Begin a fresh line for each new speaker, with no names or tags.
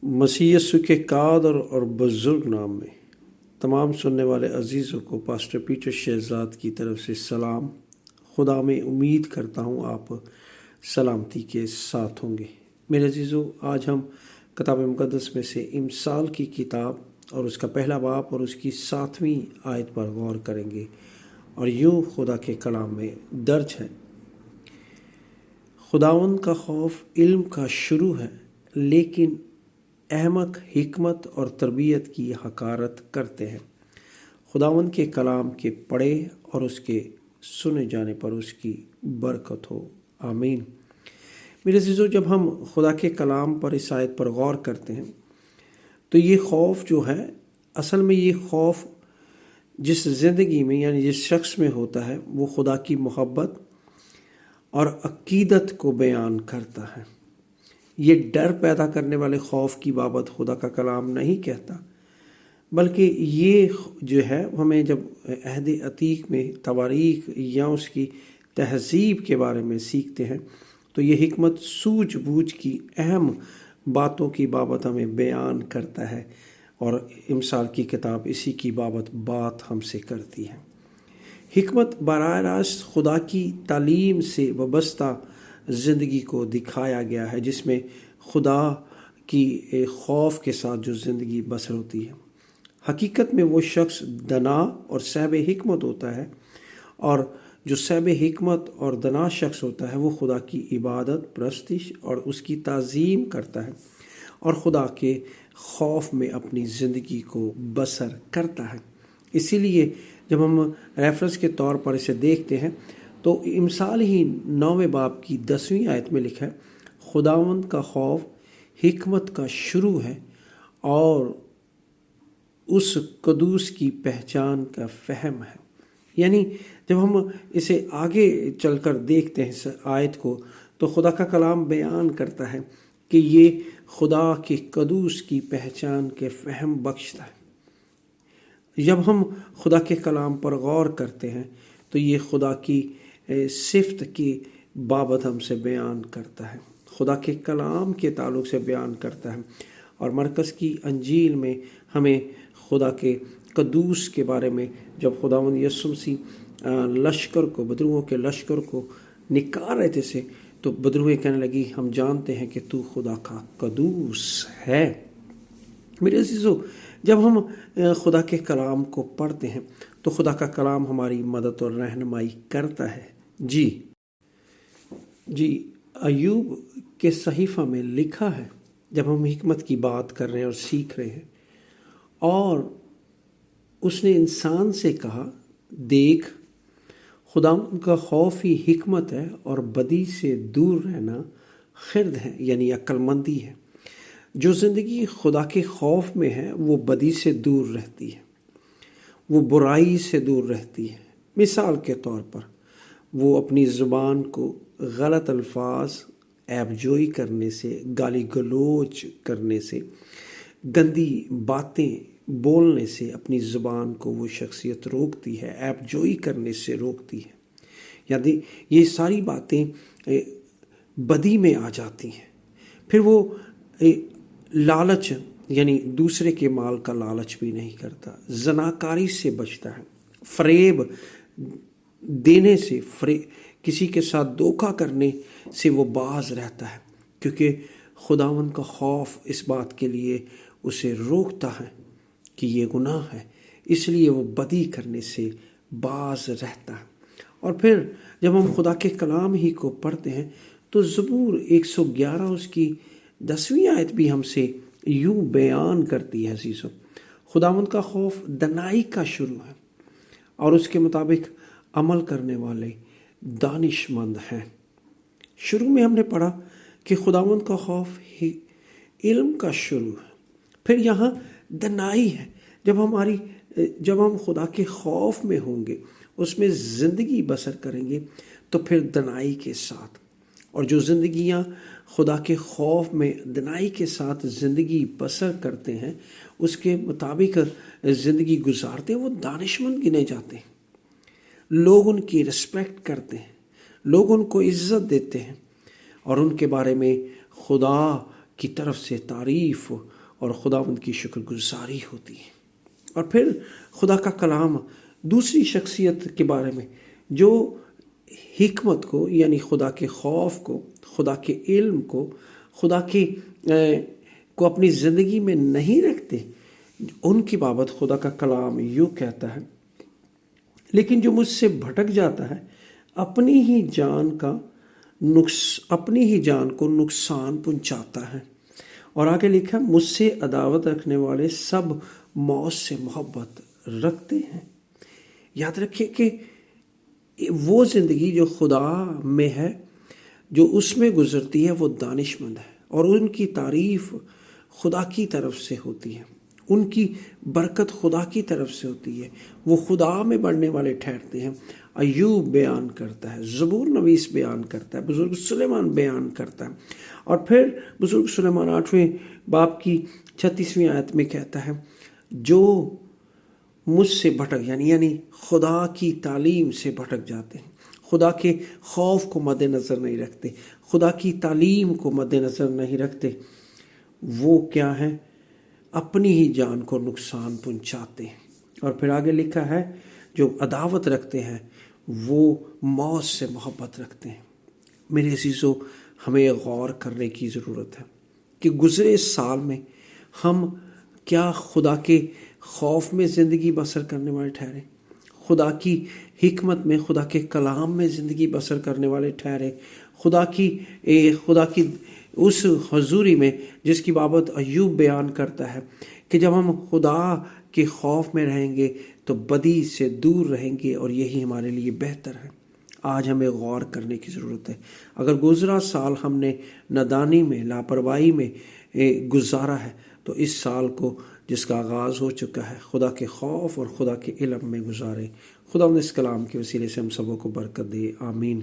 مسیح یسوع کے قادر اور بزرگ نام میں تمام سننے والے عزیزوں کو پاسٹر پیٹر شہزاد کی طرف سے سلام۔ خدا میں امید کرتا ہوں آپ سلامتی کے ساتھ ہوں گے۔ میرے عزیزوں، آج ہم کتاب مقدس میں سے امثال کی کتاب اور اس کا پہلا باب اور اس کی 7ویں آیت پر غور کریں گے، اور یوں خدا کے کلام میں درج ہے: خداوند کا خوف علم کا شروع ہے، لیکن احمق حکمت اور تربیت کی حقارت کرتے ہیں۔ خداوند کے کلام کے پڑھے اور اس کے سنے جانے پر اس کی برکت ہو، آمین۔ میرے عزیزو، جب ہم خدا کے کلام پر اس آیت پر غور کرتے ہیں تو یہ خوف جو ہے، اصل میں یہ خوف جس زندگی میں یعنی جس شخص میں ہوتا ہے وہ خدا کی محبت اور عقیدت کو بیان کرتا ہے۔ یہ ڈر پیدا کرنے والے خوف کی بابت خدا کا کلام نہیں کہتا، بلکہ یہ جو ہے ہمیں جب عہد عتیق میں تواریخ یا اس کی تہذیب کے بارے میں سیکھتے ہیں تو یہ حکمت سوجھ بوجھ کی اہم باتوں کی بابت ہمیں بیان کرتا ہے، اور امثال کی کتاب اسی کی بابت بات ہم سے کرتی ہے۔ حکمت براہ راست خدا کی تعلیم سے وابستہ زندگی کو دکھایا گیا ہے، جس میں خدا کی خوف کے ساتھ جو زندگی بسر ہوتی ہے۔ حقیقت میں وہ شخص دنا اور صاحب حکمت ہوتا ہے، اور جو صاحب حکمت اور دنا شخص ہوتا ہے وہ خدا کی عبادت، پرستش اور اس کی تعظیم کرتا ہے، اور خدا کے خوف میں اپنی زندگی کو بسر کرتا ہے۔ اسی لیے جب ہم ریفرنس کے طور پر اسے دیکھتے ہیں تو امثال ہی 9ویں باب کی 10ویں آیت میں لکھا ہے: خداوند کا خوف حکمت کا شروع ہے اور اس قدوس کی پہچان کا فہم ہے۔ یعنی جب ہم اسے آگے چل کر دیکھتے ہیں اس آیت کو تو خدا کا کلام بیان کرتا ہے کہ یہ خدا کے قدوس کی پہچان کے فہم بخشتا ہے۔ جب ہم خدا کے کلام پر غور کرتے ہیں تو یہ خدا کی صفت کی بابت ہم سے بیان کرتا ہے، خدا کے کلام کے تعلق سے بیان کرتا ہے، اور مرکز کی انجیل میں ہمیں خدا کے قدوس کے بارے میں جب خداوند یسوع مسیح لشکر کو، بدروہوں کے لشکر کو نکال رہے تھے تو بدروہیں کہنے لگی: ہم جانتے ہیں کہ تو خدا کا قدوس ہے۔ میرے عزیزو، جب ہم خدا کے کلام کو پڑھتے ہیں تو خدا کا کلام ہماری مدد اور رہنمائی کرتا ہے۔ جی ایوب کے صحیفہ میں لکھا ہے، جب ہم حکمت کی بات کر رہے ہیں اور سیکھ رہے ہیں، اور اس نے انسان سے کہا: دیکھ، خدا کا خوف ہی حکمت ہے اور بدی سے دور رہنا خرد ہے، یعنی عقل مندی ہے۔ جو زندگی خدا کے خوف میں ہے وہ بدی سے دور رہتی ہے، وہ برائی سے دور رہتی ہے۔ مثال کے طور پر وہ اپنی زبان کو غلط الفاظ، عیب جوئی کرنے سے، گالی گلوچ کرنے سے، گندی باتیں بولنے سے اپنی زبان کو وہ شخصیت روکتی ہے، عیب جوئی کرنے سے روکتی ہے۔ یعنی یہ ساری باتیں بدی میں آ جاتی ہیں۔ پھر وہ لالچ یعنی دوسرے کے مال کا لالچ بھی نہیں کرتا، زناکاری سے بچتا ہے، فریب دینے سے، کسی کے ساتھ دھوکہ کرنے سے وہ باز رہتا ہے، کیونکہ خداوند کا خوف اس بات کے لیے اسے روکتا ہے کہ یہ گناہ ہے، اس لیے وہ بدی کرنے سے باز رہتا ہے۔ اور پھر جب ہم خدا کے کلام ہی کو پڑھتے ہیں تو زبور 111 اس کی 10ویں آیت بھی ہم سے یوں بیان کرتی ہے: عزیزو، خداوند کا خوف دانائی کا شروع ہے اور اس کے مطابق عمل کرنے والے دانش مند ہیں۔ شروع میں ہم نے پڑھا کہ خداوند کا خوف علم کا شروع ہے، پھر یہاں دانائی ہے۔ جب ہم خدا کے خوف میں ہوں گے، اس میں زندگی بسر کریں گے تو پھر دانائی کے ساتھ، اور جو زندگیاں خدا کے خوف میں دانائی کے ساتھ زندگی بسر کرتے ہیں، اس کے مطابق زندگی گزارتے ہیں، وہ دانشمند گنے جاتے ہیں۔ لوگ ان کی رسپیکٹ کرتے ہیں، لوگ ان کو عزت دیتے ہیں، اور ان کے بارے میں خدا کی طرف سے تعریف اور خداوند کی شکر گزاری ہوتی ہے۔ اور پھر خدا کا کلام دوسری شخصیت کے بارے میں جو حکمت کو یعنی خدا کے خوف کو، خدا کے علم کو، خدا کی کو اپنی زندگی میں نہیں رکھتے، ان کی بابت خدا کا کلام یوں کہتا ہے، لیکن جو مجھ سے بھٹک جاتا ہے اپنی ہی جان کو نقصان پہنچاتا ہے۔ اور آگے لکھا، مجھ سے عداوت رکھنے والے سب موت سے محبت رکھتے ہیں۔ یاد رکھیے کہ وہ زندگی جو خدا میں ہے، جو اس میں گزرتی ہے، وہ دانش مند ہے، اور ان کی تعریف خدا کی طرف سے ہوتی ہے، ان کی برکت خدا کی طرف سے ہوتی ہے، وہ خدا میں بڑھنے والے ٹھہرتے ہیں۔ ایوب بیان کرتا ہے، زبور نویس بیان کرتا ہے، بزرگ سلیمان بیان کرتا ہے، اور پھر بزرگ سلیمان 8ویں باب کی 36ویں آیت میں کہتا ہے، جو مجھ سے بھٹک یعنی خدا کی تعلیم سے بھٹک جاتے ہیں، خدا کے خوف کو مد نظر نہیں رکھتے، خدا کی تعلیم کو مد نظر نہیں رکھتے، وہ کیا ہے؟ اپنی ہی جان کو نقصان پہنچاتے ہیں۔ اور پھر آگے لکھا ہے، جو عداوت رکھتے ہیں وہ موت سے محبت رکھتے ہیں۔ میرے عزیزو، ہمیں غور کرنے کی ضرورت ہے کہ گزرے سال میں ہم کیا خدا کے خوف میں زندگی بسر کرنے والے ٹھہرے، خدا کی حکمت میں، خدا کے کلام میں زندگی بسر کرنے والے ٹھہرے، خدا کی اس حضوری میں جس کی بابت ایوب بیان کرتا ہے کہ جب ہم خدا کے خوف میں رہیں گے تو بدی سے دور رہیں گے، اور یہی ہمارے لیے بہتر ہے۔ آج ہمیں غور کرنے کی ضرورت ہے۔ اگر گزرا سال ہم نے نادانی میں، لاپرواہی میں گزارا ہے، تو اس سال کو جس کا آغاز ہو چکا ہے خدا کے خوف اور خدا کے علم میں گزارے۔ خدا اس کلام کے وسیلے سے ہم سبوں کو برکت دے، آمین۔